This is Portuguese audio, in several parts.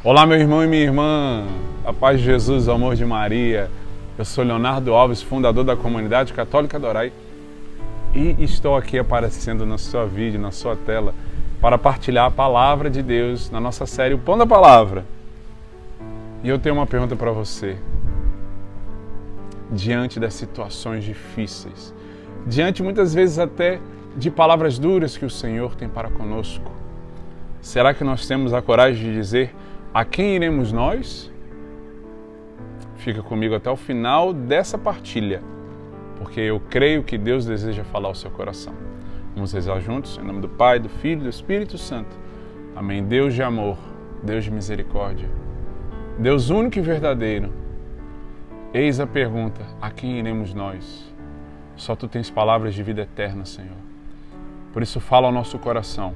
Olá, meu irmão e minha irmã, a paz de Jesus, o amor de Maria. Eu sou Leonardo Alves, fundador da Comunidade Católica Adorai, e estou aqui aparecendo no seu vídeo, na sua tela, para partilhar a Palavra de Deus na nossa série O Pão da Palavra. E eu tenho uma pergunta para você. Diante das situações difíceis, diante muitas vezes até de palavras duras que o Senhor tem para conosco, será que nós temos a coragem de dizer: a quem iremos nós? Fica comigo até o final dessa partilha, porque eu creio que Deus deseja falar ao seu coração. Vamos rezar juntos, em nome do Pai, do Filho e do Espírito Santo. Amém. Deus de amor, Deus de misericórdia, Deus único e verdadeiro, eis a pergunta: a quem iremos nós? Só Tu tens palavras de vida eterna, Senhor. Por isso fala ao nosso coração.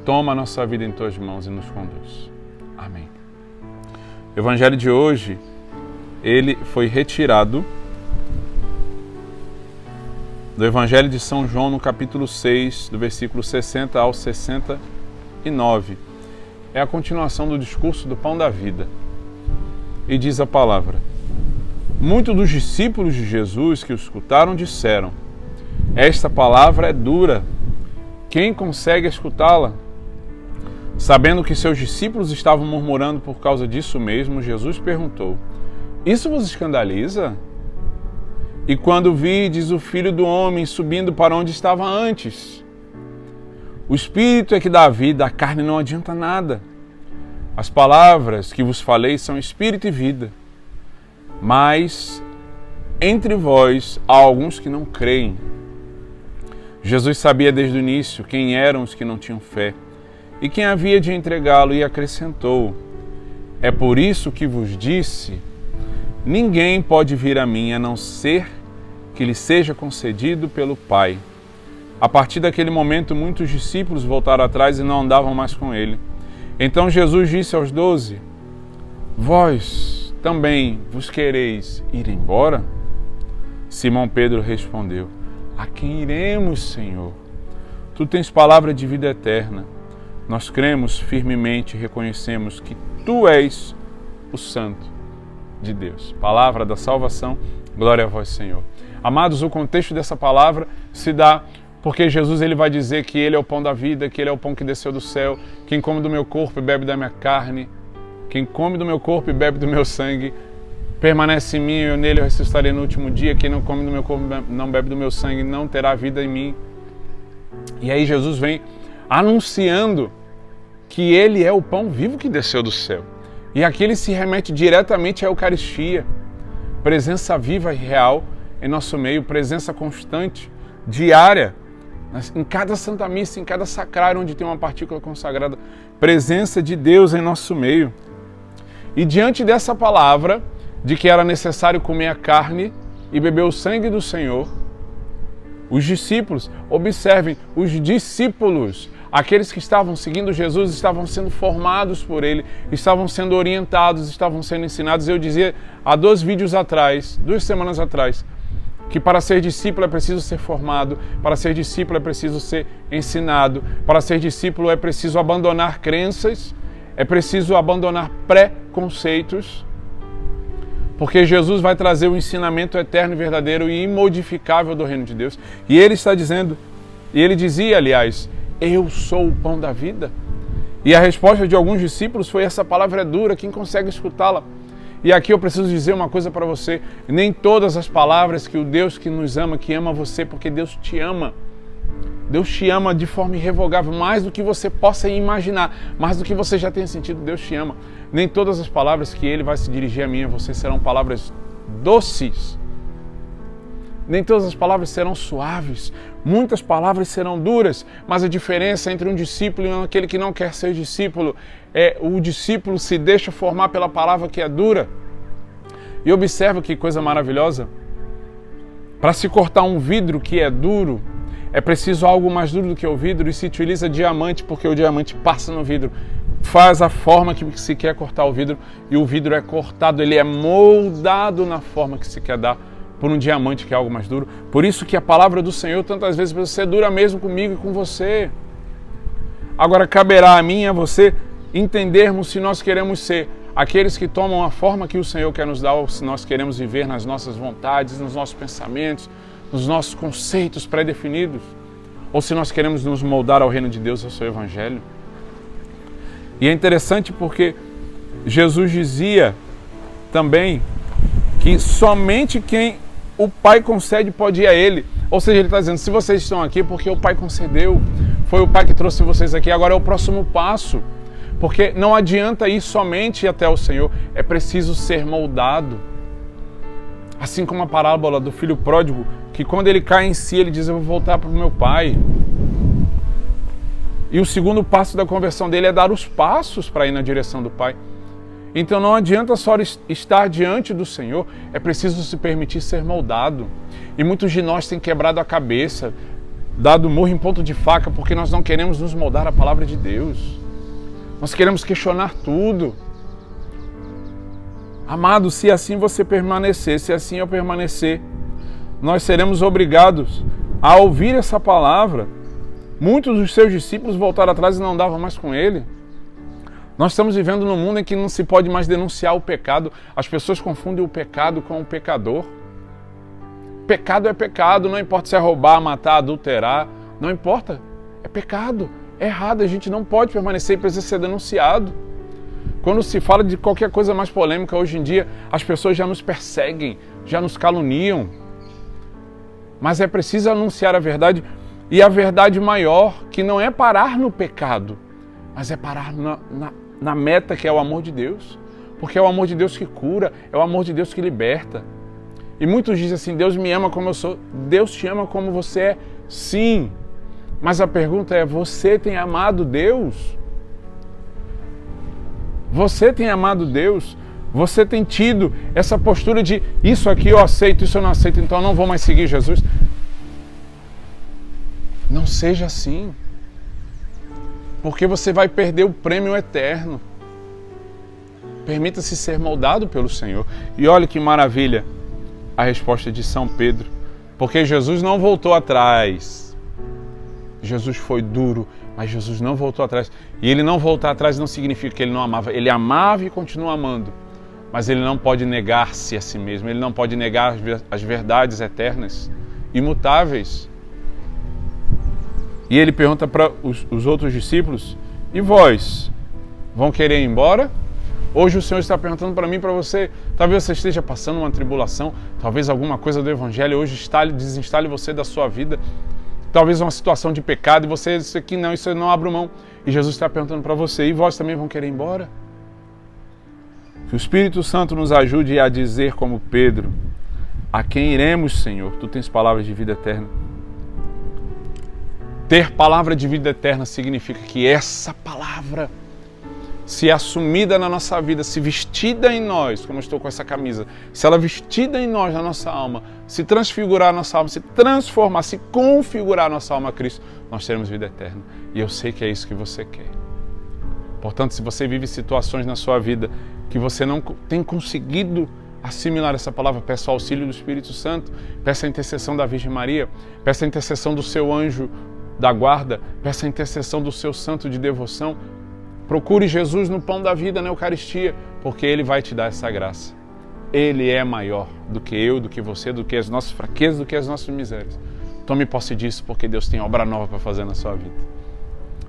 Toma a nossa vida em Tuas mãos e nos conduz. Amém. O Evangelho de hoje, ele foi retirado do Evangelho de São João, no capítulo 6, do versículo 60 ao 69. É a continuação do discurso do Pão da Vida. E diz a palavra: muitos dos discípulos de Jesus que o escutaram disseram: esta palavra é dura, quem consegue escutá-la? Sabendo que seus discípulos estavam murmurando por causa disso mesmo, Jesus perguntou: isso vos escandaliza? E quando vides o Filho do Homem subindo para onde estava antes? O Espírito é que dá a vida, a carne não adianta nada. As palavras que vos falei são Espírito e vida. Mas entre vós há alguns que não creem. Jesus sabia desde o início quem eram os que não tinham fé e quem havia de entregá-lo, e acrescentou: é por isso que vos disse, ninguém pode vir a mim a não ser que lhe seja concedido pelo Pai. A partir daquele momento, muitos discípulos voltaram atrás e não andavam mais com ele. Então Jesus disse aos 12: vós também vos quereis ir embora? Simão Pedro respondeu: a quem iremos, Senhor? Tu tens palavra de vida eterna. Nós cremos firmemente e reconhecemos que Tu és o Santo de Deus. Palavra da salvação, glória a vós, Senhor. Amados, o contexto dessa palavra se dá porque Jesus ele vai dizer que Ele é o pão da vida, que Ele é o pão que desceu do céu. Quem come do meu corpo e bebe da minha carne, quem come do meu corpo e bebe do meu sangue, permanece em mim e eu nele ressuscitarei no último dia. Quem não come do meu corpo e não bebe do meu sangue não terá vida em mim. E aí Jesus vem anunciando que Ele é o pão vivo que desceu do céu. E aqui Ele se remete diretamente à Eucaristia, presença viva e real em nosso meio, presença constante, diária, em cada Santa Missa, em cada sacrário onde tem uma partícula consagrada, presença de Deus em nosso meio. E diante dessa palavra, de que era necessário comer a carne e beber o sangue do Senhor, os discípulos, observem, os discípulos, aqueles que estavam seguindo Jesus, estavam sendo formados por Ele, estavam sendo orientados, estavam sendo ensinados. Eu dizia há 2 vídeos atrás, 2 semanas atrás, que para ser discípulo é preciso ser formado, para ser discípulo é preciso ser ensinado, para ser discípulo é preciso abandonar crenças, é preciso abandonar preconceitos, porque Jesus vai trazer o ensinamento eterno, verdadeiro e imodificável do reino de Deus. E Ele está dizendo, e Ele dizia, aliás, eu sou o pão da vida. E a resposta de alguns discípulos foi: essa palavra é dura, quem consegue escutá-la? E aqui eu preciso dizer uma coisa para você: nem todas as palavras que o Deus que nos ama, que ama você, porque Deus te ama de forma irrevogável, mais do que você possa imaginar, mais do que você já tenha sentido. Deus te ama. Nem todas as palavras que Ele vai se dirigir a mim e a você serão palavras doces. Nem todas as palavras serão suaves. Muitas palavras serão duras, mas a diferença entre um discípulo e aquele que não quer ser discípulo é o discípulo se deixa formar pela palavra que é dura. E observa que coisa maravilhosa. Para se cortar um vidro que é duro, é preciso algo mais duro do que o vidro, e se utiliza diamante, porque o diamante passa no vidro, faz a forma que se quer cortar o vidro, e o vidro é cortado, ele é moldado na forma que se quer dar por um diamante, que é algo mais duro. Por isso que a palavra do Senhor tantas vezes precisa ser dura mesmo comigo e com você. Agora caberá a mim e a você entendermos se nós queremos ser aqueles que tomam a forma que o Senhor quer nos dar, ou se nós queremos viver nas nossas vontades, nos nossos pensamentos, nos nossos conceitos pré-definidos, ou se nós queremos nos moldar ao reino de Deus, ao seu Evangelho. E é interessante porque Jesus dizia também que somente quem o Pai concede pode ir a Ele. Ou seja, Ele está dizendo, se vocês estão aqui porque o Pai concedeu, foi o Pai que trouxe vocês aqui, agora é o próximo passo. Porque não adianta ir somente até o Senhor, é preciso ser moldado. Assim como a parábola do filho pródigo, que quando ele cai em si, ele diz, eu vou voltar para o meu pai. E o segundo passo da conversão dele é dar os passos para ir na direção do Pai. Então não adianta só estar diante do Senhor, é preciso se permitir ser moldado. E muitos de nós têm quebrado a cabeça, dado murro em ponto de faca, porque nós não queremos nos moldar à palavra de Deus. Nós queremos questionar tudo. Amado, se assim você permanecer, se assim eu permanecer, nós seremos obrigados a ouvir essa palavra. Muitos dos seus discípulos voltaram atrás e não davam mais com ele. Nós estamos vivendo num mundo em que não se pode mais denunciar o pecado. As pessoas confundem o pecado com o pecador. Pecado é pecado, não importa se é roubar, matar, adulterar, não importa. É pecado, é errado, a gente não pode permanecer e precisa ser denunciado. Quando se fala de qualquer coisa mais polêmica hoje em dia, as pessoas já nos perseguem, já nos caluniam. Mas é preciso anunciar a verdade, e a verdade maior, que não é parar no pecado, mas é parar na meta, que é o amor de Deus. Porque é o amor de Deus que cura, é o amor de Deus que liberta. E muitos dizem assim, Deus me ama como eu sou. Deus te ama como você é, sim. Mas a pergunta é, você tem amado Deus? Você tem amado Deus? Você tem tido essa postura de, isso aqui eu aceito, isso eu não aceito, então eu não vou mais seguir Jesus? Não seja assim. Porque você vai perder o prêmio eterno. Permita-se ser moldado pelo Senhor. E olha que maravilha a resposta de São Pedro. Porque Jesus não voltou atrás. Jesus foi duro, mas Jesus não voltou atrás. E ele não voltar atrás não significa que ele não amava. Ele amava e continua amando. Mas ele não pode negar-se a si mesmo. Ele não pode negar as verdades eternas, imutáveis. E ele pergunta para os outros discípulos, e vós, vão querer ir embora? Hoje o Senhor está perguntando para mim e para você, talvez você esteja passando uma tribulação, talvez alguma coisa do Evangelho hoje desinstale você da sua vida, talvez uma situação de pecado, e você disse que não, isso eu não abro mão. E Jesus está perguntando para você, e vós também vão querer ir embora? Que o Espírito Santo nos ajude a dizer como Pedro, a quem iremos, Senhor? Tu tens palavras de vida eterna. Ter palavra de vida eterna significa que essa palavra, se assumida na nossa vida, se vestida em nós, como eu estou com essa camisa, se ela vestida em nós, na nossa alma, se transfigurar a nossa alma, se transformar, se configurar a nossa alma a Cristo, nós teremos vida eterna. E eu sei que é isso que você quer. Portanto, se você vive situações na sua vida que você não tem conseguido assimilar essa palavra, peça o auxílio do Espírito Santo, peça a intercessão da Virgem Maria, peça a intercessão do seu anjo da guarda, peça a intercessão do seu santo de devoção. Procure Jesus no pão da vida, na Eucaristia, porque Ele vai te dar essa graça. Ele é maior do que eu, do que você, do que as nossas fraquezas, do que as nossas misérias. Tome posse disso, porque Deus tem obra nova para fazer na sua vida.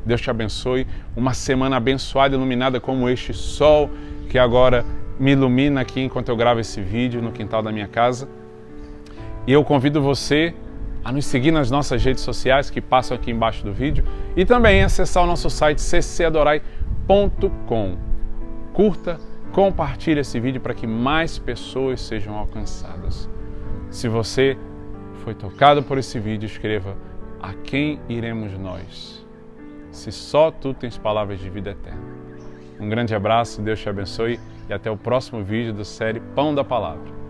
Deus te abençoe. Uma semana abençoada, iluminada como este sol que agora me ilumina aqui enquanto eu gravo esse vídeo no quintal da minha casa. E eu convido você a nos seguir nas nossas redes sociais que passam aqui embaixo do vídeo e também acessar o nosso site ccadorai.com. Curta, compartilhe esse vídeo para que mais pessoas sejam alcançadas. Se você foi tocado por esse vídeo, escreva: a quem iremos nós? Se só tu tens palavras de vida eterna. Um grande abraço, Deus te abençoe e até o próximo vídeo da série Pão da Palavra.